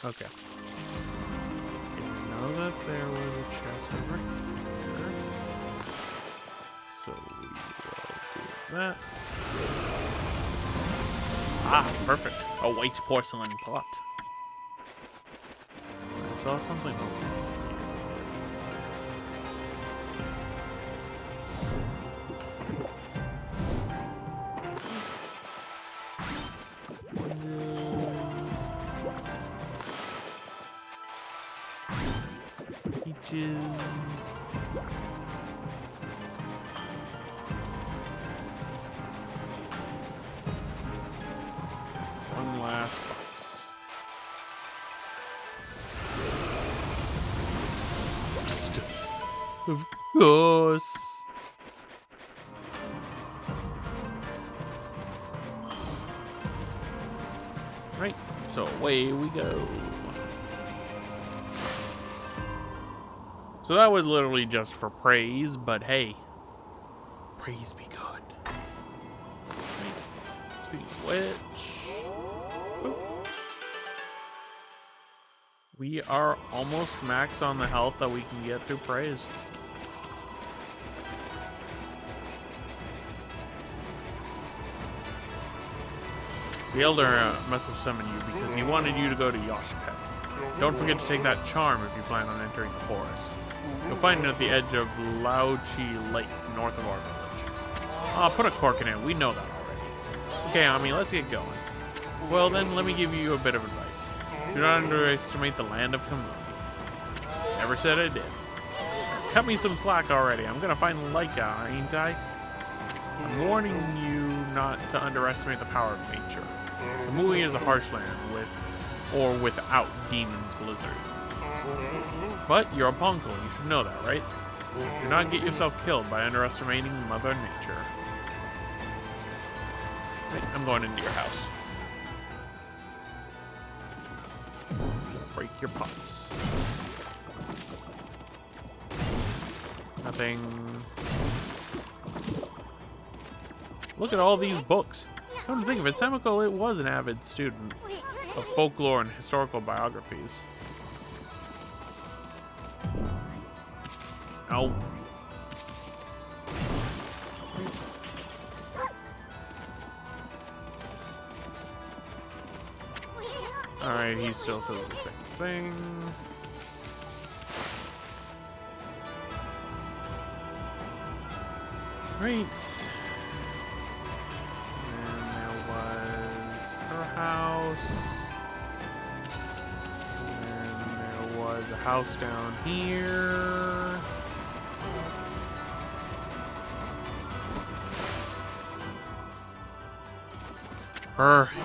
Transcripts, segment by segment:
Okay. Didn't know that there was a chest over here. So we will do that. Ah, perfect. A white porcelain pot. I saw something over here. Peaches. One last box. Bust. Of course. Right, so away we go. So that was literally just for praise, but hey, praise be good. Right. Speaking of which, we are almost max on the health that we can get through praise. The Elder must have summoned you because he wanted you to go to Yoshpet. Don't forget to take that charm if you plan on entering the forest. You'll find it at the edge of Lauchi Lake, north of our village. Put a cork in it. We know that already. Okay, Ami, let's get going. Well then, let me give you a bit of advice. Do not underestimate the land of Kamui. Never said I did. Cut me some slack already. I'm gonna find Laika, ain't I? I'm warning you not to underestimate the power of nature. Kamui is a harsh land with or without Demon's Blizzard. But you're a Ponkel, you should know that, right? Do not get yourself killed by underestimating Mother Nature. Right, I'm going into your house. Break your pots. Nothing. Look at all these books. Come to think of it, Samiko it was an avid student of folklore and historical biographies. Ow. Alright, he still says the same thing. Great. And there was her house. And there was a house down here.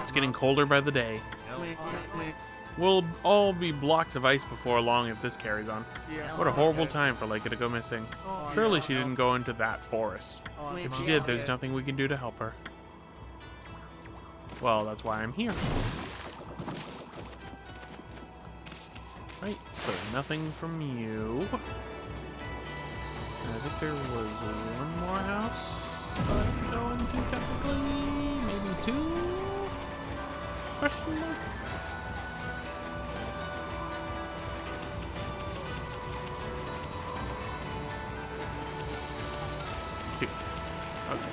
It's getting colder by the day. We'll all be blocks of ice before long if this carries on. What a horrible time for Leica to go missing. Surely she didn't go into that forest. If she did, there's nothing we can do to help her. Well, that's why I'm here. Right, so nothing from you. I think there was one more house that I can go into technically. Maybe two? Question mark? Two. Okay.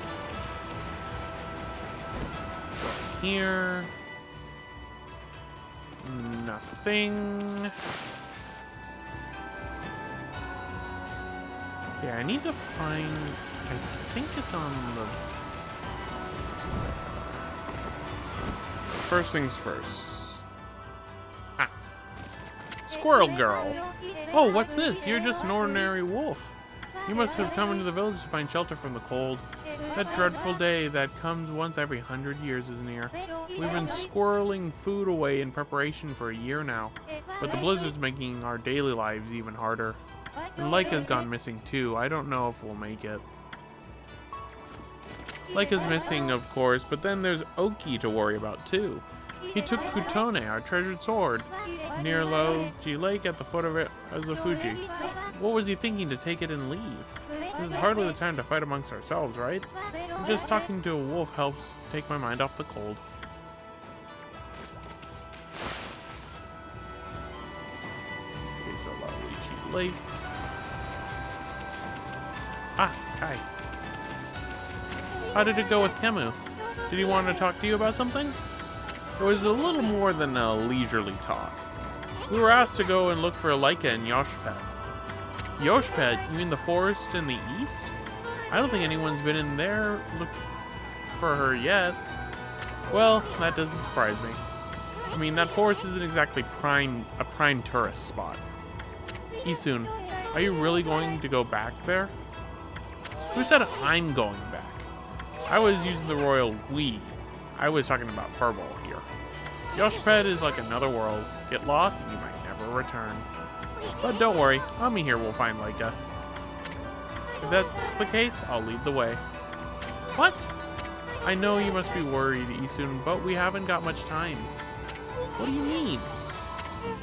Here. Nothing. Okay, I need to find... I think it's on the... First things first. Ah. Squirrel Girl. Oh, what's this? You're just an ordinary wolf. You must have come into the village to find shelter from the cold. That dreadful day that comes once every 100 years is near. We've been squirreling food away in preparation for a year now, but the blizzard's making our daily lives even harder. And Laika's gone missing too. I don't know if we'll make it. Laika's missing, of course, but then there's Oki to worry about too. He took Kutone, our treasured sword, near Lauchi Lake at the foot of it as a Fuji. What was he thinking to take it and leave? This is hardly the time to fight amongst ourselves, right? Just talking to a wolf helps take my mind off the cold. lake. Ah, Kai. How did it go with Kemu? Did he want to talk to you about something? It was a little more than a leisurely talk. We were asked to go and look for Laika and Yoshpet. Yoshpet? You mean the forest in the east? I don't think anyone's been in there look for her yet. Well, that doesn't surprise me. I mean, that forest isn't exactly a prime tourist spot. Isun, are you really going to go back there? Who said I'm going back? I was using the royal we. I was talking about Furball here. Yoshpet is like another world. Get lost and you might never return. But don't worry, Ami here will find Laika. If that's the case, I'll lead the way. What? I know you must be worried, Isun, but we haven't got much time. What do you mean?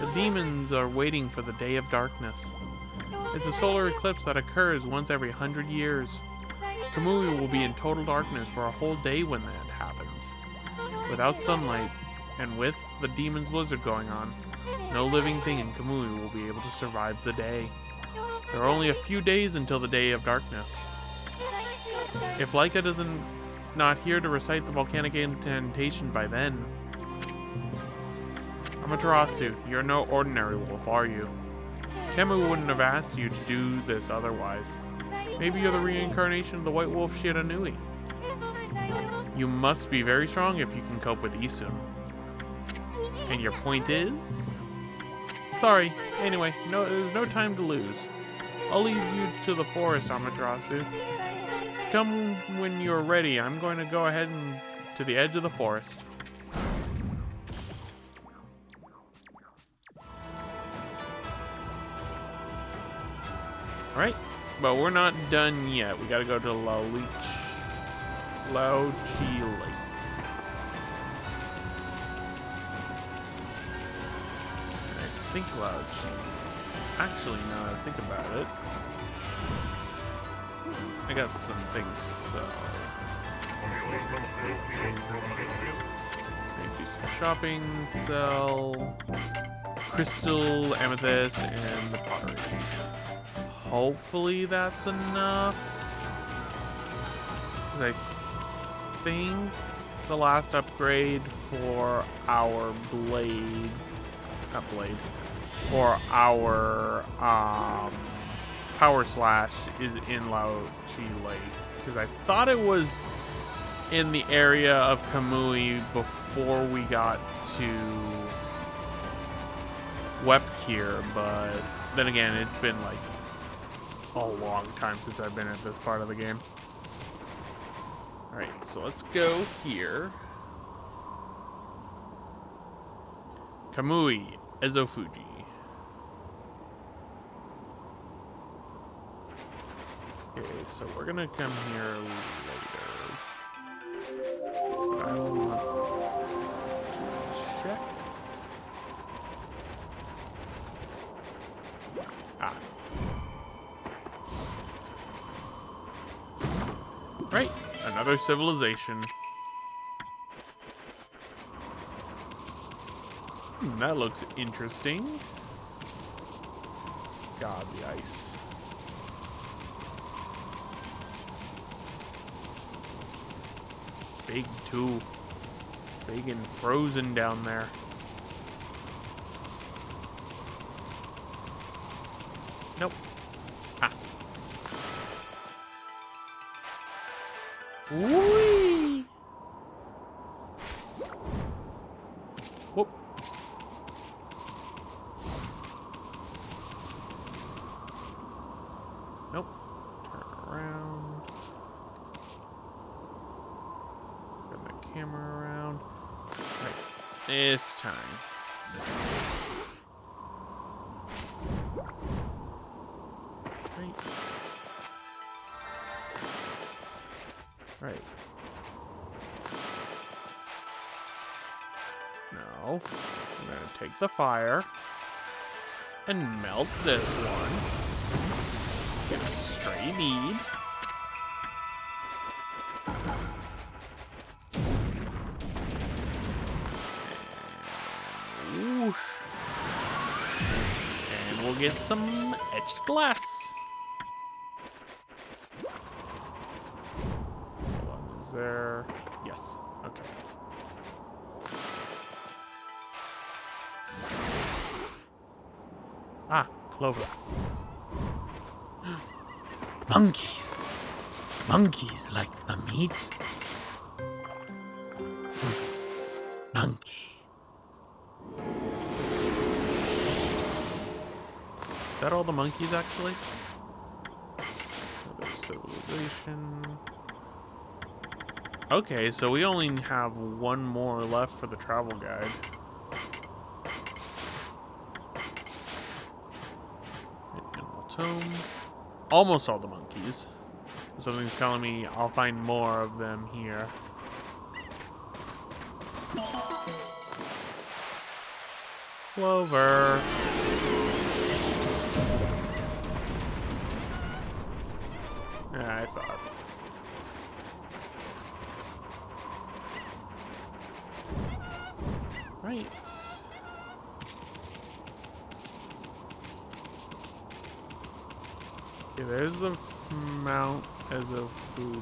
The demons are waiting for the day of darkness. It's a solar eclipse that occurs once every 100 years. Kamui will be in total darkness for a whole day when that happens. Without sunlight, and with the demon's blizzard going on, no living thing in Kamui will be able to survive the day. There are only a few days until the day of darkness. If Laika doesn't not here to recite the volcanic incantation by then. Amaterasu, you're no ordinary wolf, are you? Kemu wouldn't have asked you to do this otherwise. Maybe you're the reincarnation of the white wolf Shiranui. You must be very strong if you can cope with Isun. And your point is? Sorry. Anyway, there's no time to lose. I'll lead you to the forest, Amaterasu. Come when you're ready. I'm going to go ahead and to the edge of the forest. Alright, but we're not done yet. We gotta go to Lauchi Lake. I think Lauchi. Actually, now that I think about it, I got some things to sell. Do some shopping, sell crystal, amethyst, and the pottery. Hopefully that's enough. Because I think the last upgrade for our blade, for our power slash is in Lauchi Lake. Because I thought it was in the area of Kamui before we got to Wepkir, but then again, it's been like a long time since I've been at this part of the game. Alright, so let's go here. Kamui, Ezofuji. Okay, so we're gonna come here later. I want to check. Ah. Right, another civilization. That looks interesting. God, the ice. Big too. Big and frozen down there. Nope. Ah. Whee! Whoop. Nope. Turn around. Turn the camera around. Right. This time. Right. Right. Now, I'm going to take the fire and melt this one. Get a stray bead. And whoosh. And we'll get some etched glass. Hold on, is there? Yes. Okay. Ah, clover. Monkeys. Monkeys like the meat. Monkey. Is that all the monkeys, actually? Civilization. Okay, so we only have one more left for the travel guide. Animal tome. Almost all the monkeys. Something's telling me I'll find more of them here. Clover. Yeah, I thought. Right. Okay, there's the Mount as a Fuji.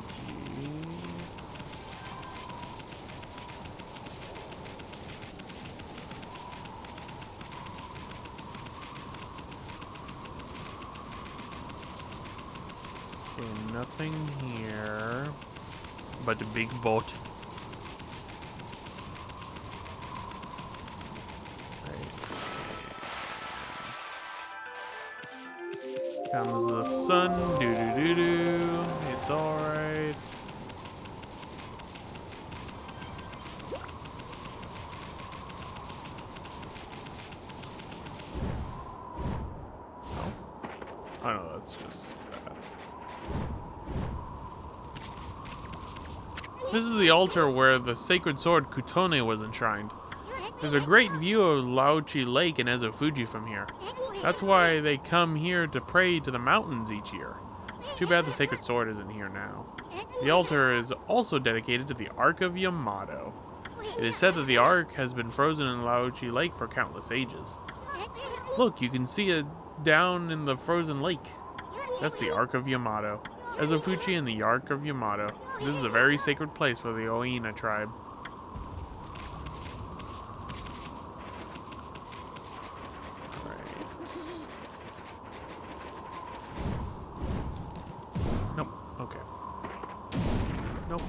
Okay, nothing here but the big boat. Comes the sun, doo-doo-doo-doo. It's alright. No? Oh no, that's just that. This is the altar where the sacred sword Kutone was enshrined. There's a great view of Laochi Lake and Ezofuji from here. That's why they come here to pray to the mountains each year. Too bad the sacred sword isn't here now. The altar is also dedicated to the Ark of Yamato. It is said that the Ark has been frozen in Laochi Lake for countless ages. Look, you can see it down in the frozen lake. That's the Ark of Yamato. Ezofuji and the Ark of Yamato. This is a very sacred place for the Oina tribe. Nope. Okay. Nope.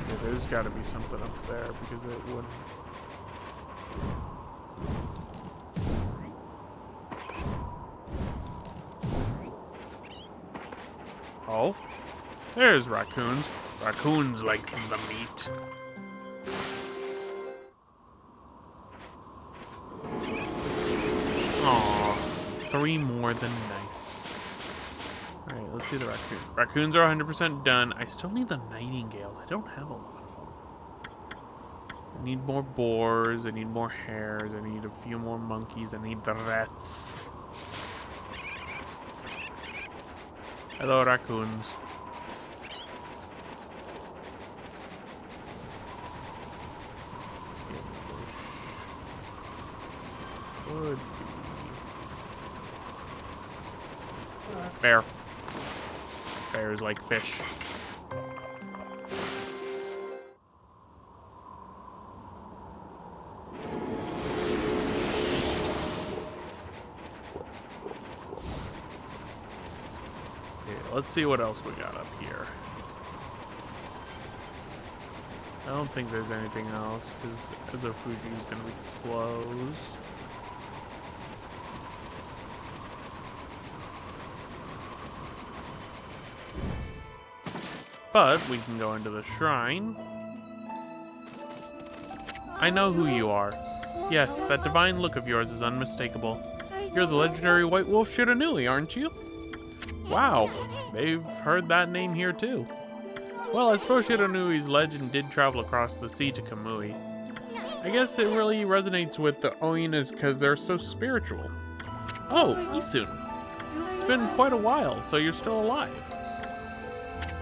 Okay, there's got to be something up there because it wouldn't. Oh, there's raccoons. Raccoons like the meat. Aw, 3 more than nice. Alright, let's see the raccoon. Raccoons are 100% done. I still need the nightingales. I don't have a lot of them. I need more boars. I need more hares. I need a few more monkeys. I need the rats. Hello, raccoons. Would be bear. Bears like fish. Let's see what else we got up here. I don't think there's anything else because Ezofuji is going to be closed. But we can go into the shrine. I know who you are. Yes, that divine look of yours is unmistakable. You're the legendary White Wolf Shiranui, aren't you? Wow, they've heard that name here too. Well, I suppose Shiranui's legend did travel across the sea to Kamui. I guess it really resonates with the Oinas because they're so spiritual. Oh, Isun. It's been quite a while, so you're still alive.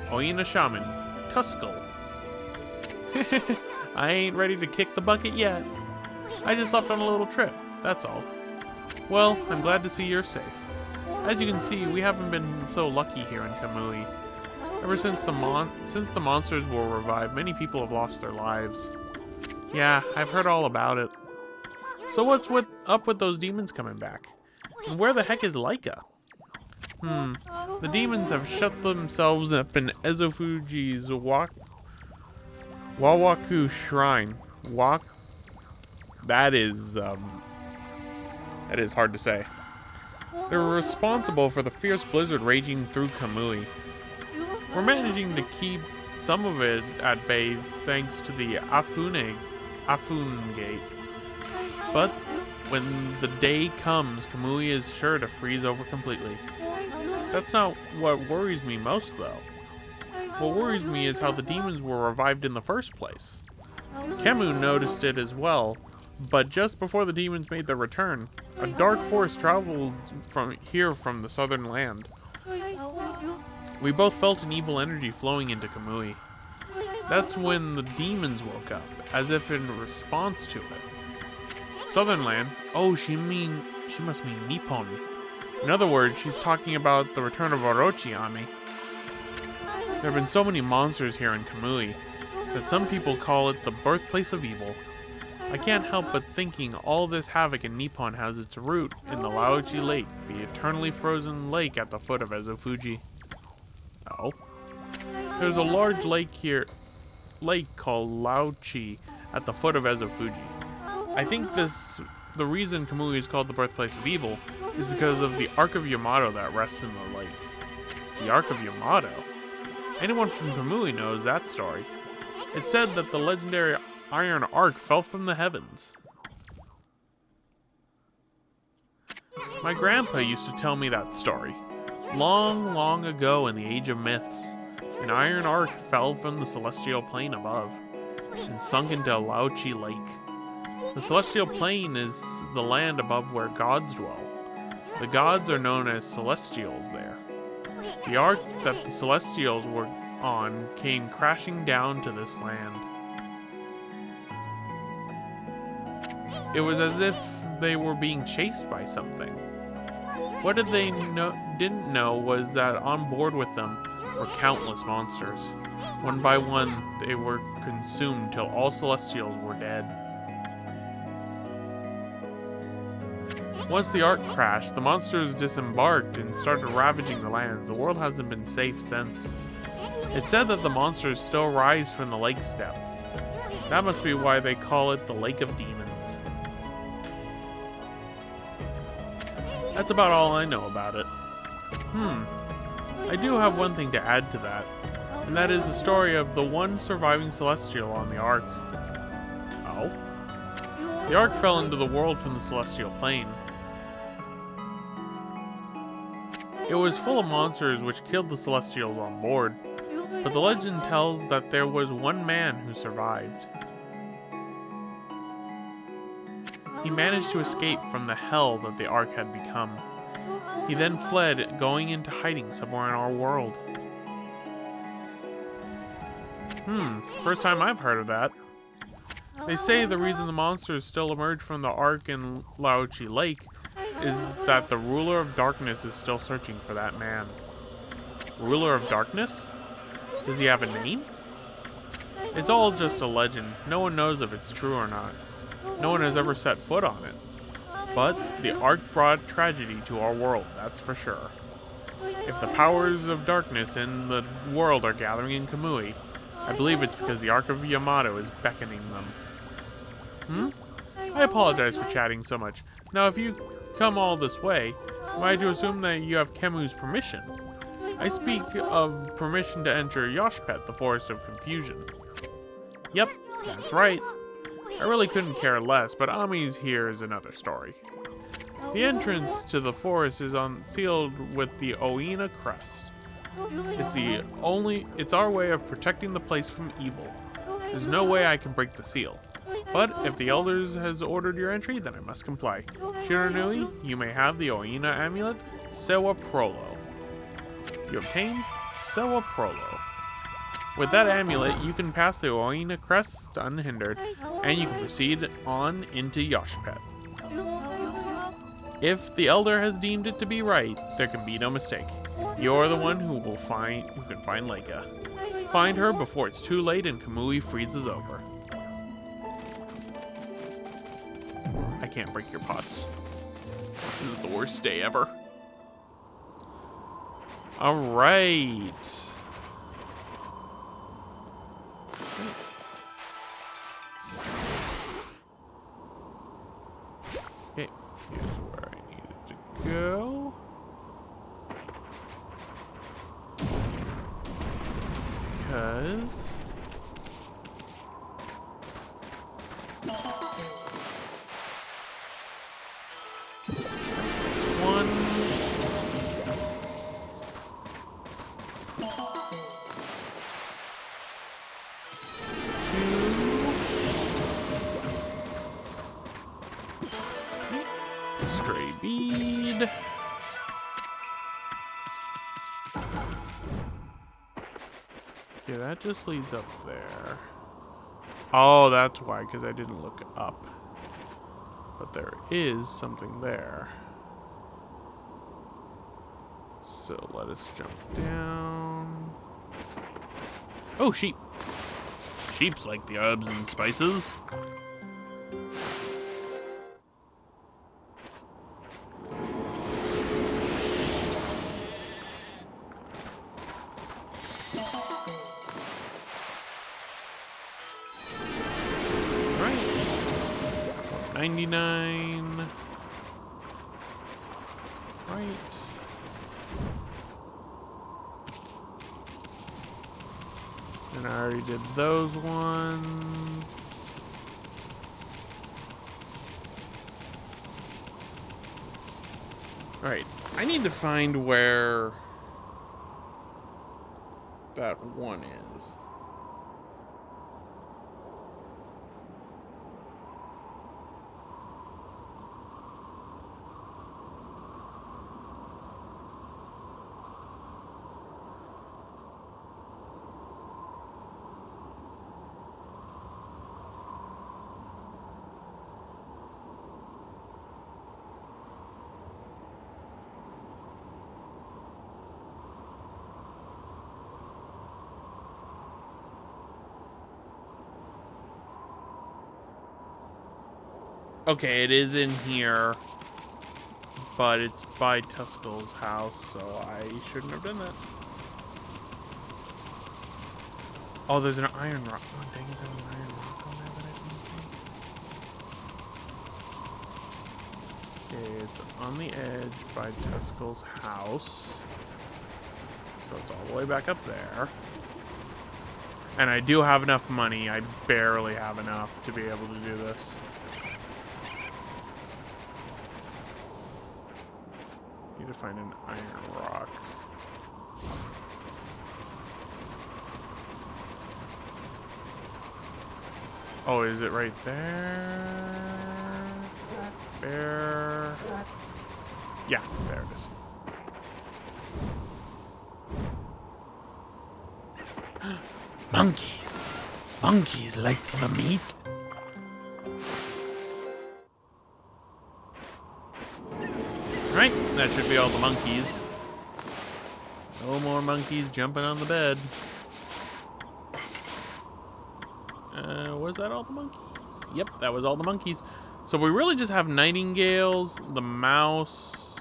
Oina Shaman, Tuskull. I ain't ready to kick the bucket yet. I just left on a little trip, that's all. Well, I'm glad to see you're safe. As you can see, we haven't been so lucky here in Kamui. Ever since the monsters were revived, many people have lost their lives. Yeah, I've heard all about it. So what's up with those demons coming back? And where the heck is Laika? The demons have shut themselves up in Ezofuji's Wawaku Shrine. That is hard to say. They're responsible for the fierce blizzard raging through Kamui. We're managing to keep some of it at bay thanks to the Afun Gate. But when the day comes, Kamui is sure to freeze over completely. That's not what worries me most, though. What worries me is how the demons were revived in the first place. Kemu noticed it as well, but just before the demons made their return, a dark force traveled from the southern land. We both felt an evil energy flowing into Kamui. That's when the demons woke up, as if in response to it. Southern land? Oh, she must mean Nippon. In other words, she's talking about the return of Orochiami. There have been so many monsters here in Kamui that some people call it the birthplace of evil. I can't help but thinking all this havoc in Nippon has its root in the Laochi Lake, the eternally frozen lake at the foot of Ezofuji. Oh. There's a large lake called Laochi at the foot of Ezofuji. I think the reason Kamui is called the birthplace of evil is because of the Ark of Yamato that rests in the lake. The Ark of Yamato? Anyone from Kamui knows that story. It's said that the legendary Iron Ark fell from the heavens. My grandpa used to tell me that story. Long, long ago in the Age of Myths, an iron ark fell from the celestial plane above and sunk into Laochi Lake. The celestial plane is the land above where gods dwell. The gods are known as celestials there. The ark that the celestials were on came crashing down to this land. It was as if they were being chased by something. What they didn't know was that on board with them were countless monsters. One by one, they were consumed till all celestials were dead. Once the ark crashed, the monsters disembarked and started ravaging the lands. The world hasn't been safe since. It's said that the monsters still rise from the lake steps. That must be why they call it the Lake of Demons. That's about all I know about it. I do have one thing to add to that, and that is the story of the one surviving celestial on the Ark. Oh? The Ark fell into the world from the celestial plane. It was full of monsters which killed the celestials on board, but the legend tells that there was one man who survived. He managed to escape from the hell that the Ark had become. He then fled, going into hiding somewhere in our world. First time I've heard of that. They say the reason the monsters still emerge from the Ark in Laochi Lake is that the ruler of darkness is still searching for that man. Ruler of darkness? Does he have a name? It's all just a legend. No one knows if it's true or not. No one has ever set foot on it. But the Ark brought tragedy to our world, that's for sure. If the powers of darkness in the world are gathering in Kamui, I believe it's because the Ark of Yamato is beckoning them. I apologize for chatting so much. Now, if you come all this way, am I to assume that you have Kemu's permission? I speak of permission to enter Yoshpet, the Forest of Confusion. Yep, that's right. I really couldn't care less, but Ami's here is another story. The entrance to the forest is sealed with the Oina crest. It's our way of protecting the place from evil. There's no way I can break the seal. But if the elders has ordered your entry, then I must comply. Shiranui, you may have the Oina amulet, Sewa Prolo. You obtain Sewa Prolo. With that amulet, you can pass the Oina Crest unhindered, and you can proceed on into Yoshpet. If the Elder has deemed it to be right, there can be no mistake. You're the one who can find Leica. Find her before it's too late and Kamui freezes over. I can't break your pots. This is the worst day ever. Alright. Okay, here's where I needed to go. Because... one... stray bead. Yeah, that just leads up there. Oh, that's why, because I didn't look up. But there is something there. So let us jump down. Oh, sheep. Sheep's like the herbs and spices. Alright. 99. Right. And I already did those ones. Alright, I need to find where that one is. Okay, it is in here, but it's by Tuskull's house, so I shouldn't have done that. Oh, there's an iron rock. Oh, dang it, there's an iron rock on there that I didn't see. Okay, it's on the edge by Tuskull's house. So it's all the way back up there. And I do have enough money. I barely have enough to be able to do this. Need to find an iron rock. Oh, is it right there? There. Yeah, there it is. Monkeys. Monkeys like the meat. Right, that should be all the monkeys. No more monkeys jumping on the bed. Was that all the monkeys? Yep, that was all the monkeys. So we really just have nightingales, the mouse,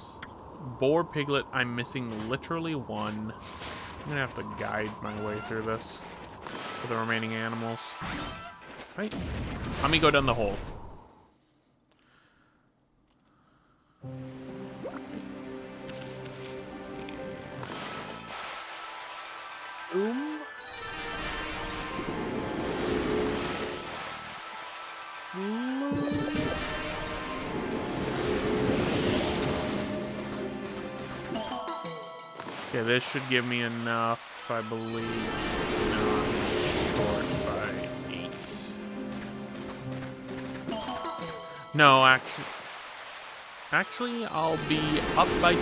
boar, piglet. I'm missing literally one. I'm gonna have to guide my way through this for the remaining animals. Right, let me go down the hole. Okay, this should give me enough, I believe. No, I'm short by 8. No, actually, I'll be up by 2.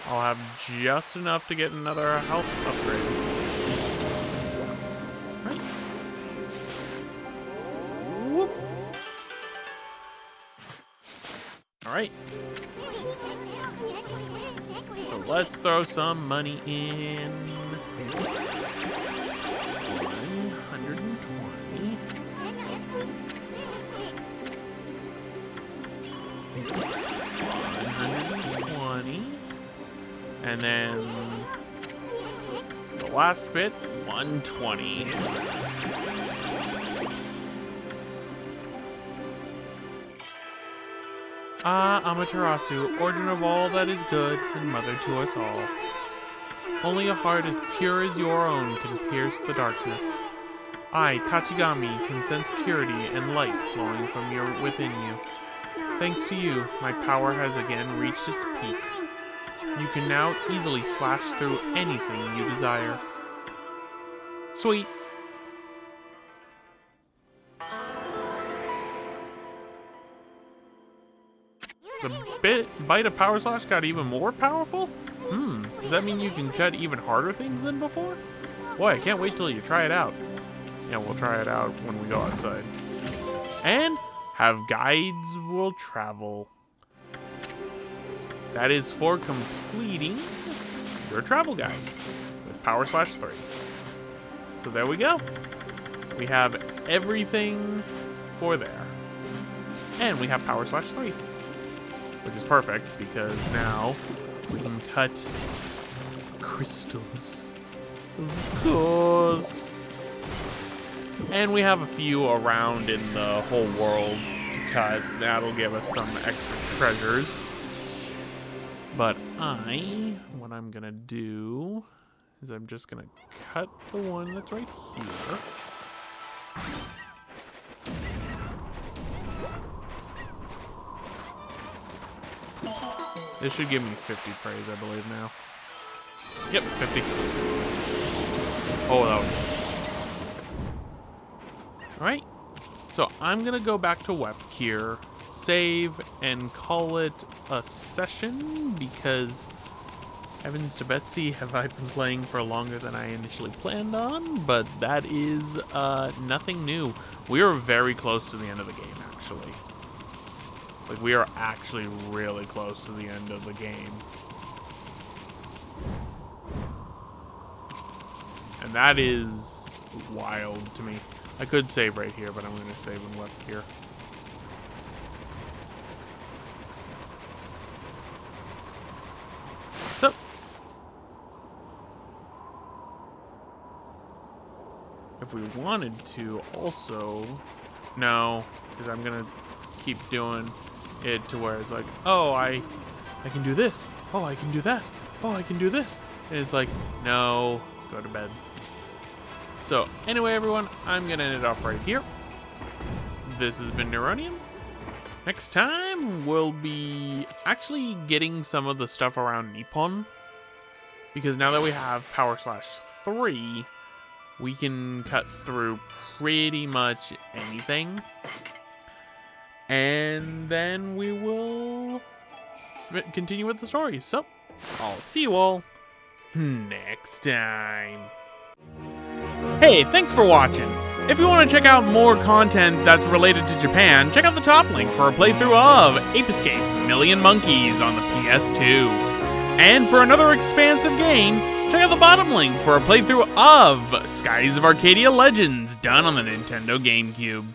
I'll have just enough to get another health upgrade. Right. Whoop. Alright. So let's throw some money in. 120. 120. And then the last bit, 120. Ah, Amaterasu, origin of all that is good and mother to us all. Only a heart as pure as your own can pierce the darkness. I, Tachigami, can sense purity and light flowing from within you. Thanks to you, my power has again reached its peak. You can now easily slash through anything you desire. Sweet. The bite of Power Slash got even more powerful? Does that mean you can cut even harder things than before? Boy, I can't wait till you try it out. Yeah, we'll try it out when we go outside. And have guides will travel. That is for completing your travel guide with Power Slash 3. So there we go. We have everything for there. And we have Power Slash 3. Which is perfect because now we can cut crystals. Of course. And we have a few around in the whole world to cut. That'll give us some extra treasures. But what I'm gonna do is I'm just gonna cut the one that's right here. This should give me 50 praise, I believe, now. Yep, 50. Oh, that was... Alright. So, I'm going to go back to Webkier, save, and call it a session, because... Heavens to Betsy, have I been playing for longer than I initially planned on? But that is nothing new. We are very close to the end of the game, actually. Like, we are actually really close to the end of the game. And that is wild to me. I could save right here, but I'm going to save in left here. So. If we wanted to also... No, because I'm going to keep doing... it to where it's like, oh, I can do this. Oh, I can do that. Oh, I can do this. And it's like, no, go to bed. So, anyway, everyone, I'm going to end it off right here. This has been Neronium. Next time, we'll be actually getting some of the stuff around Nippon. Because now that we have Power Slash 3, we can cut through pretty much anything. And then we will continue with the story. So, I'll see you all next time. Hey, thanks for watching. If you want to check out more content that's related to Japan, check out the top link for a playthrough of Ape Escape Million Monkeys on the PS2. And for another expansive game, check out the bottom link for a playthrough of Skies of Arcadia Legends done on the Nintendo GameCube.